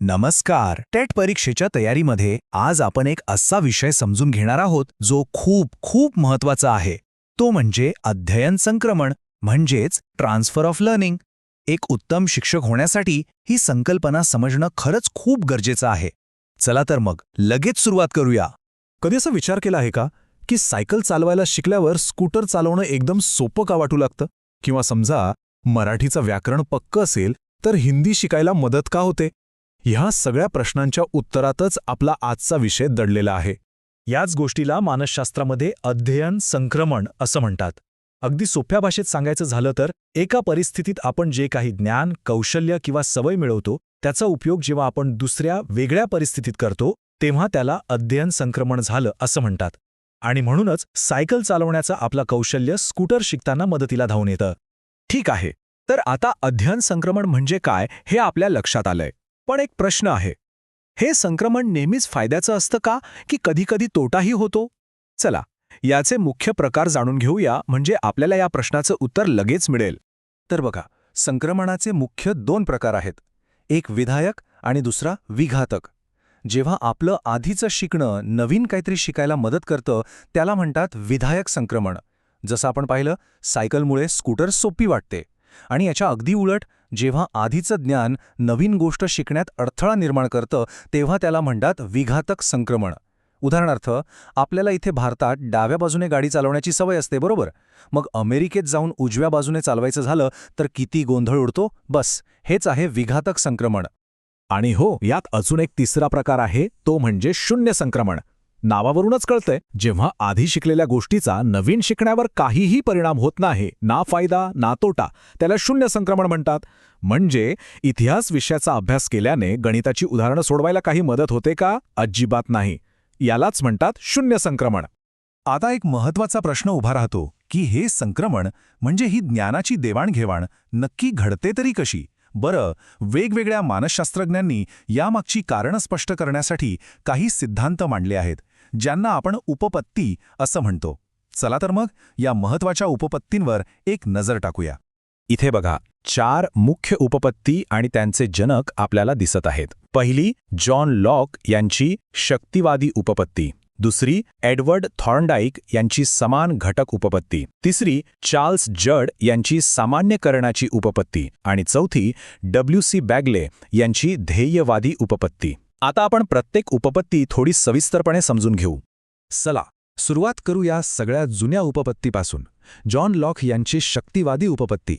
नमस्कार. टेट परीक्षेच्या तयारीमध्ये आज आपण एक असा विषय समजून घेणार आहोत जो खूप खूप महत्वाचा आहे. तो म्हणजे अध्ययन संक्रमण, म्हणजेच ट्रान्सफर ऑफ लर्निंग. एक उत्तम शिक्षक होण्यासाठी ही संकल्पना समजणं खरंच खूप गरजेचं आहे. चला तर मग लगेच सुरुवात करूया. कधी असा विचार केला आहे का की सायकल चालवायला शिकल्यावर स्कूटर चालवणं एकदम सोपं का वाटू लागतं? किंवा समजा मराठीचं व्याकरण पक्कं असेल तर हिंदी शिकायला मदत का होते? ह्या सगळ्या प्रश्नांच्या उत्तरातच आपला आजचा विषय दडलेला आहे. याच गोष्टीला मानसशास्त्रामध्ये अध्ययन संक्रमण असं म्हणतात. अगदी सोप्या भाषेत सांगायचं झालं तर एका परिस्थितीत आपण जे काही ज्ञान, कौशल्य किंवा सवय मिळवतो त्याचा उपयोग जेव्हा आपण दुसऱ्या वेगळ्या परिस्थितीत करतो तेव्हा त्याला अध्ययन संक्रमण झालं असं म्हणतात. आणि म्हणूनच सायकल चालवण्याचं आपलं कौशल्य स्कूटर शिकताना मदतीला धावून येतं. ठीक आहे, तर आता अध्ययन संक्रमण म्हणजे काय हे आपल्या लक्षात आलंय. पण एक प्रश्न आहे, हे संक्रमण नेहमीच फायद्याचं असतं का की कधीकधी तोटाही होतो? चला, याचे मुख्य प्रकार जाणून घेऊया, म्हणजे आपल्याला या प्रश्नाचं उत्तर लगेच मिळेल. तर बघा, संक्रमणाचे मुख्य 2 प्रकार आहेत. एक विधायक आणि दुसरा विघातक. जेव्हा आपलं आधीचं शिकणं नवीन काहीतरी शिकायला मदत करतं त्याला म्हणतात विधायक संक्रमण. जसं आपण पाहिलं, सायकलमुळे स्कूटर सोपी वाटते. आणि याच्या अगदी उलट, जेव्हा आधीचं ज्ञान नवीन गोष्ट शिकण्यात अडथळा निर्माण करतं तेव्हा त्याला म्हणतात विघातक संक्रमण. उदाहरणार्थ, आपल्याला इथे भारतात डाव्या बाजूने गाडी चालवण्याची सवय असते, बरोबर? मग अमेरिकेत जाऊन उजव्या बाजूने चालवायचं झालं तर किती गोंधळ उडतो. बस हेच आहे विघातक संक्रमण. आणि हो, यात अजून एक तिसरा प्रकार आहे, तो म्हणजे शून्य संक्रमण. नावावरूनच कळतंय, जेव्हा आधी शिकलेल्या गोष्टीचा नवीन शिकण्यावर काहीही परिणाम होत नाही, ना फायदा ना तोटा, त्याला शून्य संक्रमण म्हणतात. म्हणजे इतिहास विषयाचा अभ्यास केल्याने गणिताची उदाहरणं सोडवायला काही मदत होते का? अजिबात नाही. यालाच म्हणतात शून्य संक्रमण. आता एक महत्वाचा प्रश्न उभा राहतो की हे संक्रमण म्हणजे ही ज्ञानाची देवाणघेवाण नक्की घडते तरी कशी? बरं, वेगवेगळ्या मानसशास्त्रज्ञांनी यामागची कारणं स्पष्ट करण्यासाठी काही सिद्धांत मांडले आहेत, ज्यांना आपण उपपत्ती असं म्हणतो. चला तर मग या महत्वाच्या उपपत्तींवर एक नजर टाकूया. इथे बघा, 4 मुख्य उपपत्ती आणि त्यांचे जनक आपल्याला दिसत आहेत. पहिली, जॉन लॉक यांची शक्तिवादी उपपत्ती. दुसरी, एडवर्ड थॉर्नडाईक यांची समान घटक उपपत्ती. तिसरी, चार्ल्स जड यांची सामान्यकरणाची उपपत्ती. आणि चौथी, W.C. बॅगले यांची ध्येयवादी उपपत्ती. आता आपण प्रत्येक उपपत्ती थोडी सविस्तरपणे समजून घेऊ. चला, सुरुवात करू या सगळ्या जुन्या उपपत्तीपासून. जॉन लॉक यांची शक्तिवादी उपपत्ती.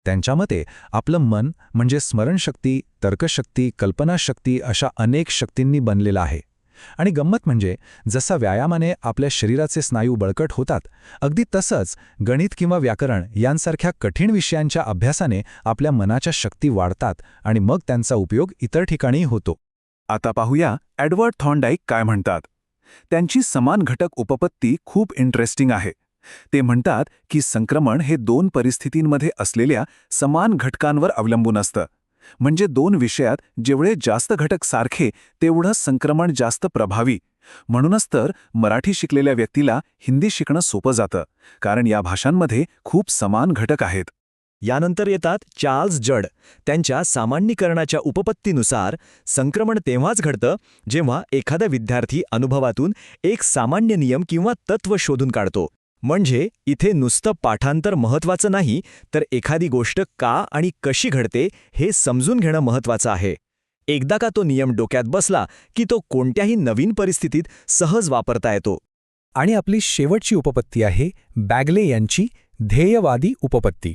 त्यांच्या मते आपलं मन म्हणजे स्मरणशक्ती, तर्कशक्ती, कल्पनाशक्ती अशा अनेक शक्तींनी बनलेलं आहे. आणि गंमत म्हणजे जसा व्यायामाने आपल्या शरीराचे स्नायू बळकट होतात, अगदी तसंच गणित किंवा व्याकरण यांसारख्या कठीण विषयांच्या अभ्यासाने आपल्या मनाच्या शक्ती वाढतात आणि मग त्यांचा उपयोग इतर ठिकाणी होतो. आता पाहूया एडवर्ड थॉर्नडाईक काय म्हणतात. त्यांची समान घटक उपपत्ती खूप इंटरेस्टिंग आहे. ते म्हणतात की संक्रमण हे 2 परिस्थितींमध्ये असलेल्या समान घटकांवर अवलंबून असतं. म्हणजे 2 विषयात जेवढे जास्त घटक सारखे तेवढं संक्रमण जास्त प्रभावी. म्हणूनच तर मराठी शिकलेल्या व्यक्तीला हिंदी शिकणं सोपं जातं, कारण या भाषांमध्ये खूप समान घटक आहेत. यानंतर येतात चार्ल्स जड. त्यांच्या सामान्यीकरणाच्या उपपत्तीनुसार संक्रमण तेव्हाच घडतं जेव्हा एखादा विद्यार्थी अनुभवातून एक सामान्य नियम किंवा तत्त्व शोधून काढतो. म्हणजे इथे नुसतं पाठांतर महत्त्वाचं नाही, तर एखादी गोष्ट का आणि कशी घडते हे समजून घेणं महत्त्वाचं आहे. एकदा का तो नियम डोक्यात बसला की तो कोणत्याही नवीन परिस्थितीत सहज वापरता येतो. आणि आपली शेवटची उपपत्ती आहे बॅगले यांची ध्येयवादी उपपत्ती.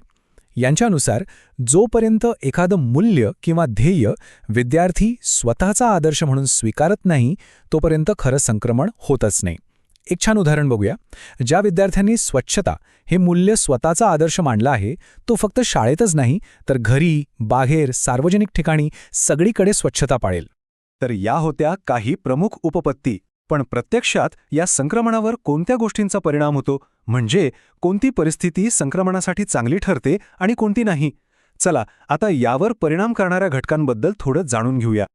यांच्यानुसार जोपर्यंत एखादं मूल्य किंवा ध्येय विद्यार्थी स्वतःचा आदर्श म्हणून स्वीकारत नाही तोपर्यंत खरं संक्रमण होतच नाही. एक छान उदाहरण बघूया. ज्या विद्यार्थ्यांनी स्वच्छता हे मूल्य स्वतःचा आदर्श मानला आहे, तो फक्त शाळेतच नाही तर घरी, बाहेर, सार्वजनिक ठिकाणी सगळीकडे स्वच्छता पाळेल. तर या होत्या काही प्रमुख उपपत्ती. पण प्रत्यक्षात या संक्रमणावर कोणत्या गोष्टींचा परिणाम होतो, म्हणजे कोणती परिस्थिती संक्रमणासाठी चांगली ठरते आणि कोणती नाही? चला, आता यावर परिणाम करणाऱ्या घटकांबद्दल थोडं जाणून घेऊया.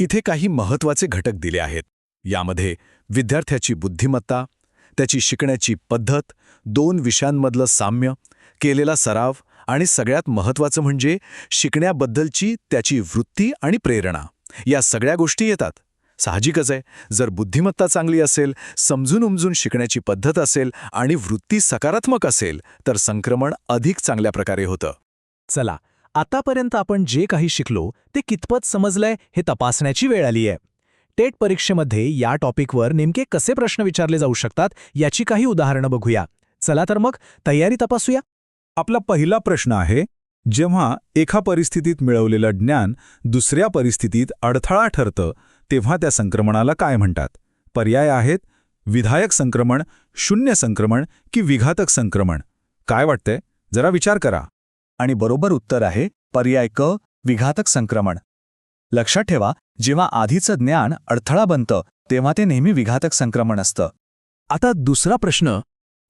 इथे काही महत्त्वाचे घटक दिले आहेत. यामध्ये विद्यार्थ्याची बुद्धिमत्ता, त्याची शिकण्याची पद्धत, 2 विषयांमधलं साम्य, केलेला सराव आणि सगळ्यात महत्त्वाचं म्हणजे शिकण्याबद्दलची त्याची वृत्ती आणि प्रेरणा. या सगळ्या गोष्टी येतात. साहजिकच आहे, जर बुद्धिमत्ता चांगली असेल, समजून उमजून शिकण्याची पद्धत असेल आणि वृत्ती सकारात्मक असेल, तर संक्रमण अधिक चांगल्या प्रकारे होतं. चला, आतापर्यंत आपण जे काही शिकलो ते कितपत समजलंय हे तपासण्याची वेळ आली आहे. टेट परीक्षेमध्ये या टॉपिकवर नेमके कसे प्रश्न विचारले जाऊ शकतात याची काही उदाहरणं बघूया. चला तर मग तयारी तपासूया. आपला पहिला प्रश्न आहे, जेव्हा एका परिस्थितीत मिळवलेलं ज्ञान दुसऱ्या परिस्थितीत अडथळा ठरतं तेव्हा त्या संक्रमणाला काय म्हणतात? पर्याय आहेत विधायक संक्रमण, शून्य संक्रमण की विघातक संक्रमण. काय वाटतंय? जरा विचार करा. आणि बरोबर उत्तर आहे पर्याय क, विघातक संक्रमण. लक्षात ठेवा, जेव्हा आधीचं ज्ञान अडथळा बनतं तेव्हा ते नेहमी विघातक संक्रमण असतं. आता दुसरा प्रश्न,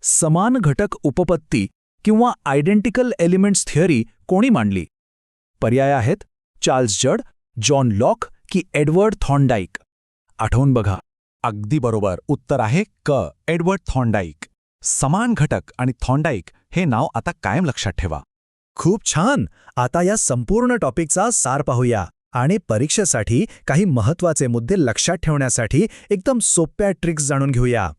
समान घटक उपपत्ती किंवा आयडेंटिकल एलिमेंट्स थिअरी कोणी मांडली? पर्याय आहेत चार्ल्स जड, जॉन लॉक की एडवर्ड थॉर्नडाईक. आठवून बघा. अगदी बरोबर. उत्तर आहे क, एडवर्ड थॉर्नडाईक. समान घटक आणि थॉर्नडाईक हे नाव आता कायम लक्षात ठेवा. खूप छान. आता या संपूर्ण टॉपिकचा सार पाहूया आणि परीक्षेसाठी काही महत्त्वाचे मुद्दे लक्षात ठेवण्यासाठी एकदम सोप्या ट्रिक्स जाणून घेऊया.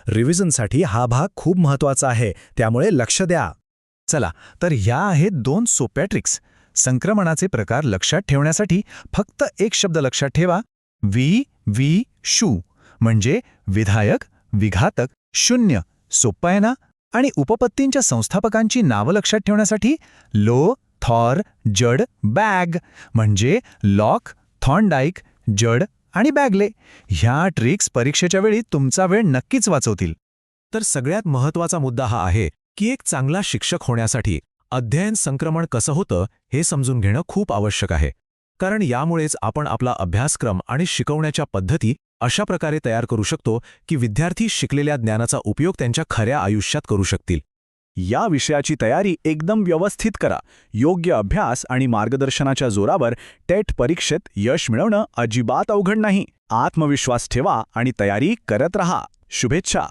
रिव्हिजनसाठी हा भाग खूप महत्त्वाचा आहे, त्यामुळे लक्ष द्या. चला तर ह्या आहेत 2 सोप्या ट्रिक्स. संक्रमणाचे प्रकार लक्षात ठेवण्यासाठी फक्त एक शब्द लक्षात ठेवा, शू, म्हणजे विधायक, विघातक, शून्य. सोप्पं आहे ना? आणि उपपत्तींच्या संस्थापकांची नावं लक्षात ठेवण्यासाठी लो, थॉर, जड, बॅग, म्हणजे लॉक, थॉर्नडाईक, जड आणि बॅगले. ह्या ट्रिक्स परीक्षेच्या वेळी तुमचा वेळ नक्कीच वाचवतील. तर सगळ्यात महत्त्वाचा मुद्दा हा आहे की एक चांगला शिक्षक होण्यासाठी अध्ययन संक्रमण कसं होतं हे समजून घेणं खूप आवश्यक आहे. कारण यामुळेच आपण आपला अभ्यासक्रम आणि शिकवण्याच्या पद्धती अशा प्रकारे तयार करू शकतो की विद्यार्थी शिकलेल्या ज्ञानाचा उपयोग त्यांच्या खऱ्या आयुष्यात करू शकतील. या विषयाची तयारी एकदम व्यवस्थित करा. योग्य अभ्यास आणि मार्गदर्शनाच्या जोरावर टेट परीक्षेत यश मिळवणं अजिबात अवघड नाही. आत्मविश्वास ठेवा आणि तयारी करत रहा. शुभेच्छा.